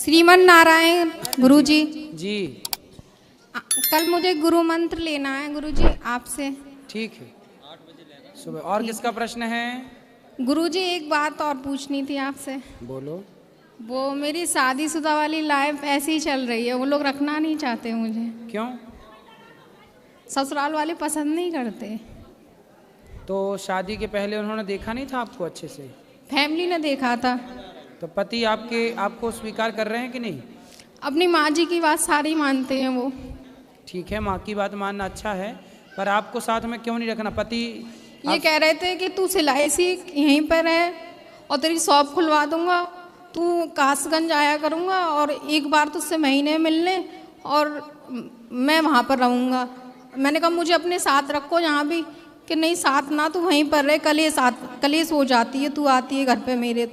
श्रीमन नारायण गुरुजी जी। कल मुझे गुरु मंत्र लेना है गुरुजी आपसे। ठीक है, सुबह। और किसका प्रश्न है? गुरुजी एक बात और पूछनी थी आपसे। बोलो। वो मेरी शादीशुदा वाली लाइफ ऐसी ही चल रही है, वो लोग रखना नहीं चाहते मुझे। क्यों? ससुराल वाले पसंद नहीं करते। तो शादी के पहले उन्होंने देखा नहीं था आपको अच्छे से? फैमिली ने देखा था। तो पति आपको स्वीकार कर रहे हैं कि नहीं? अपनी माँ जी की बात सारी मानते हैं वो। ठीक है, माँ की बात मानना अच्छा है, पर आपको साथ में क्यों नहीं रखना? पति ये कह रहे थे कि तू सिलाई सीख, यहीं पर है और तेरी शॉप खुलवा दूंगा, तू कासगंज आया करूंगा और एक बार तुझसे महीने मिलने और मैं वहाँ पर रहूँगा। मैंने कहा मुझे अपने साथ रखो यहाँ भी, कि नहीं साथ ना, तू वहीं पर रहे, कलेश हो जाती है, तू आती है घर पे मेरे।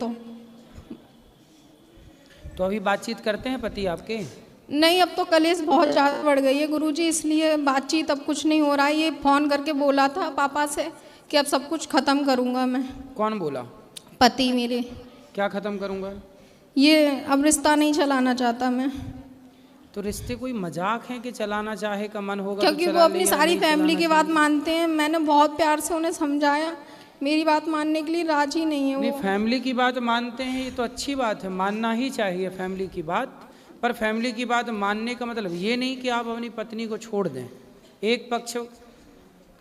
तो अभी बातचीत करते हैं पति आपके? नहीं, अब तो कलेश बहुत ज़्यादा बढ़ गई है गुरुजी, इसलिए बातचीत अब कुछ नहीं हो रहा है। ये फ़ोन करके बोला था पापा से कि अब सब कुछ ख़त्म करूँगा मैं। कौन बोला? पति मेरे। क्या ख़त्म करूँगा? ये अब रिश्ता नहीं चलाना चाहता मैं। तो रिश्ते कोई मजाक है कि चलाना चाहे का मन होगा क्योंकि तो वो अपनी सारी फैमिली की बात मानते हैं। मैंने बहुत प्यार से उन्हें समझाया, मेरी बात मानने के लिए राजी नहीं है वो। नहीं, फैमिली की बात मानते हैं, ये तो अच्छी बात है, मानना ही चाहिए फैमिली की बात। पर फैमिली की बात मानने का मतलब ये नहीं कि आप अपनी पत्नी को छोड़ दें। एक पक्ष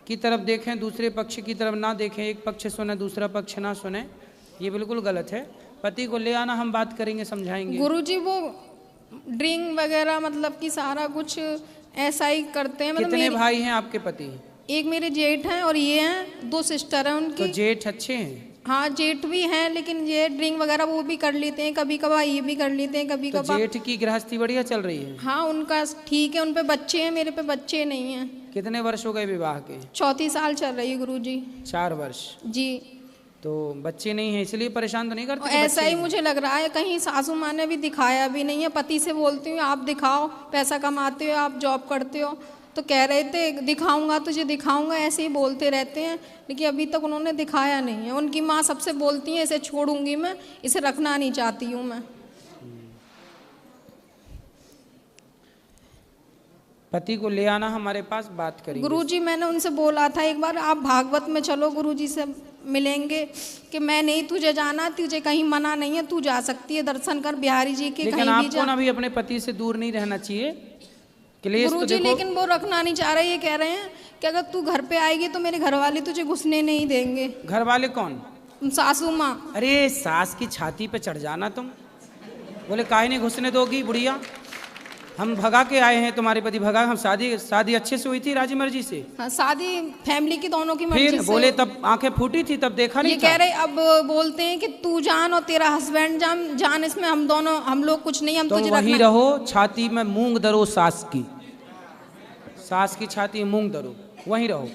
की तरफ देखें, दूसरे पक्ष की तरफ ना देखें, एक पक्ष सुने दूसरा पक्ष ना सुने, ये बिल्कुल गलत है। पति को ले आना, हम बात करेंगे, समझाएंगे। गुरुजी वो ड्रिंक वगैरह मतलब कि सारा कुछ ऐसा ही करते हैं। कितने भाई हैं आपके पति? एक मेरे जेठ हैं और ये हैं, 2 सिस्टर हैं उनकी। तो जेठ अच्छे हैं? हाँ, जेठ भी हैं, लेकिन ये ड्रिंक वगैरह वो भी कर लेते हैं, कभी कभार ये भी कर लेते हैं, कभी तो कभार। जेठ की गृहस्थी बढ़िया चल रही है? हाँ, उनका ठीक है, उन पे बच्चे हैं, मेरे पे बच्चे नहीं हैं। कितने वर्ष हो गए विवाह के? 34 साल चल रही है गुरुजी। 4 वर्ष? जी। तो बच्चे नहीं हैं, इसलिए परेशान तो नहीं करते? ऐसा ही मुझे लग रहा है, कहीं सासू माँ ने भी दिखाया भी नहीं है। पति से बोलती हूँ आप दिखाओ, पैसा कमाते हो, आप जॉब करते हो, तो कह रहे थे दिखाऊंगा तुझे दिखाऊंगा, ऐसे ही बोलते रहते हैं, लेकिन अभी तक उन्होंने दिखाया नहीं है। उनकी माँ सबसे बोलती है इसे छोड़ूंगी मैं, इसे रखना नहीं चाहती हूँ मैं। पति को ले आना हमारे पास, बात करेंगे। गुरुजी मैंने उनसे बोला था एक बार आप भागवत में चलो, गुरुजी से मिलेंगे, कि मैं नहीं तुझे जाना, तुझे कहीं मना नहीं है, तू जा सकती है, दर्शन कर बिहारी जी के, लेकिन कहीं भी जा। आपको ना भी अपने पति से दूर नहीं रहना चाहिए। गुरुजी लेकिन वो रखना नहीं चाह रहे, ये कह रहे हैं कि अगर तू घर पे आएगी तो मेरे घर वाले तुझे घुसने नहीं देंगे। घर वाले कौन? सासू माँ। अरे सास की छाती पे चढ़ जाना तुम, बोले काहे नहीं घुसने दोगी बुढ़िया, हम भगा के आए हैं, तुम्हारे पति भगा, हम शादी अच्छे से हुई थी राजी मर्जी से। हाँ, शादी फैमिली की दोनों की मर्जी फिर से। बोले तब आंखें फूटी थी, तब देखा नहीं ये था। कह रहे अब बोलते हैं कि तू जान और तेरा हस्बैंड जान, इसमें हम लोग कुछ नहीं, हम तुम तुझे वहीं रखना। रहो, छाती में मूंग धरो, सास की छाती में मूंग धरो, वहीं रहो,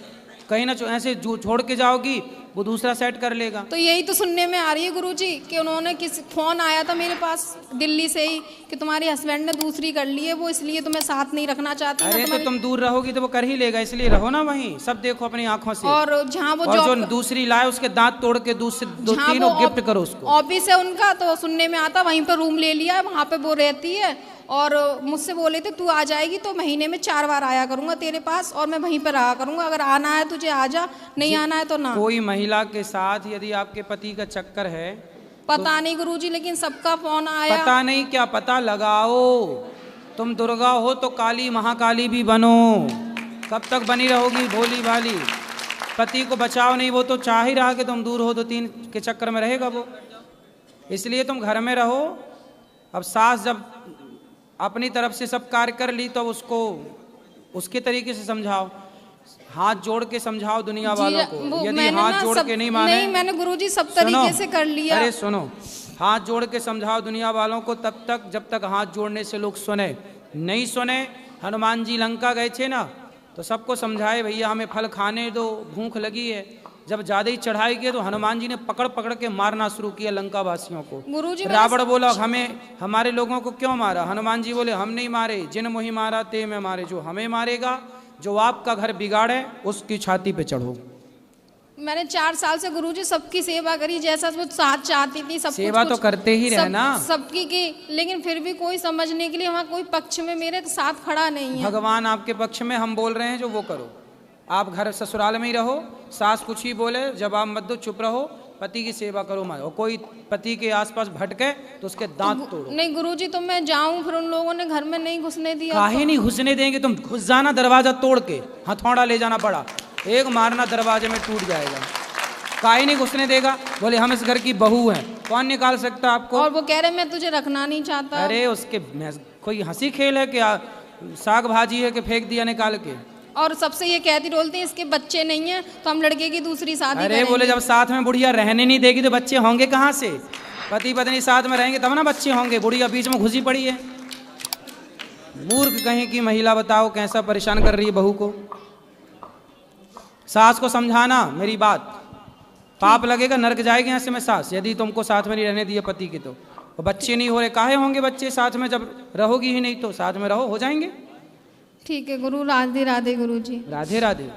कहीं ना ऐसे छोड़ के जाओगी वो दूसरा सेट कर लेगा। तो यही तो सुनने में आ रही है गुरुजी कि उन्होंने फोन आया था मेरे पास दिल्ली से ही कि तुम्हारे हस्बैंड ने दूसरी कर ली है, वो इसलिए तुम्हें साथ नहीं रखना चाहती। अरे तो तुम दूर रहोगी तो वो कर ही लेगा, इसलिए रहो ना वहीं, सब देखो अपनी आंखों से। और जहाँ वो जो दूसरी लाए उसके दांत तोड़ के तीनों गिफ्ट करो उसको। ऑफिस है उनका, तो सुनने में आता वहीं पर रूम ले लिया, वहाँ पे वो रहती है। और मुझसे बोले थे तू आ जाएगी तो महीने में 4 बार आया करूंगा तेरे पास और मैं वहीं पर रहा करूंगा, अगर आना है तुझे आ जा, नहीं आना है तो ना। कोई महिला के साथ यदि आपके पति का चक्कर है, पता नहीं गुरुजी, लेकिन सबका फोन आया। पता नहीं क्या, पता लगाओ। तुम दुर्गा हो तो काली महाकाली भी बनो, कब तक बनी रहोगी भोली भाली? पति को बचाओ नहीं, वो तो चाह ही रहा कि तुम दूर हो, तो 3 के चक्कर में रहेगा वो, इसलिए तुम घर में रहो। अब सास जब अपनी तरफ से सब कार्य कर ली तो उसको उसके तरीके से समझाओ, हाथ जोड़ के समझाओ दुनिया वालों को। यदि हाथ जोड़ के नहीं माने, नहीं मैंने गुरुजी सब तरीके से कर लिया। अरे सुनो, हाथ जोड़ के समझाओ दुनिया वालों को तब तक जब तक हाथ जोड़ने से लोग सुने, नहीं सुने। हनुमान जी लंका गए थे ना, तो सबको समझाए भैया हमें फल खाने दो, भूख लगी है। जब ज्यादा ही चढ़ाई की तो हनुमान जी ने पकड़ पकड़ के मारना शुरू किया लंका वासियों को। रावण बोला हमें हमारे लोगों को क्यों मारा? हनुमान जी बोले हम नहीं मारे, जिन मोहि मारा ते मैं मारे, जो हमें मारेगा, जो आपका घर बिगाड़े उसकी छाती पे चढ़ो। मैंने 4 साल से गुरुजी सबकी सेवा करी, जैसा वो साथ चाहती थी सब सेवा कुछ तो करते ही रहे ना। सबकी की, लेकिन फिर भी कोई समझने के लिए वहाँ कोई पक्ष में मेरे साथ खड़ा नहीं है। भगवान आपके पक्ष में, हम बोल रहे हैं जो वो करो। आप घर ससुराल में ही रहो, सास कुछ ही बोले जवाब मत दो, चुप रहो, पति की सेवा करो मत। और कोई पति के आसपास भटके तो उसके दांत तोड़ो। नहीं गुरुजी, तो मैं जाऊं, फिर उन लोगों ने घर में नहीं घुसने दिया। काहे नहीं घुसने देंगे? तुम घुस जाना दरवाजा तोड़ के, हथौड़ा ले जाना पड़ा, एक मारना दरवाजे में टूट जाएगा। काहे नहीं घुसने देगा? बोले हम इस घर की बहू हैं, कौन निकाल सकता आपको? और वो कह रहे मैं तुझे रखना नहीं चाहता। अरे उसके कोई हंसी खेल है क्या? साग भाजी है कि फेंक दिया निकाल के? और सबसे ये कहती बोलती है इसके बच्चे नहीं है तो हम लड़के की दूसरी शादी अरे करेंगे। बोले जब साथ में बुढ़िया रहने नहीं देगी तो बच्चे होंगे कहाँ से? पति पत्नी साथ में रहेंगे तब ना बच्चे होंगे। बुढ़िया बीच में घुसी पड़ी है। मूर्ख कहीं की महिला, बताओ कैसा परेशान कर रही है बहू को। सास को समझाना मेरी बात, पाप लगेगा, नरक जाएगी यहाँ से मैं सास, यदि तुमको साथ में नहीं रहने दिए पति के। तो बच्चे नहीं हो रहे, काहे होंगे बच्चे साथ में? जब रहोगी ही नहीं तो साथ में रहो, हो जाएंगे। ठीक है गुरु, राधे राधे गुरु जी। राधे राधे।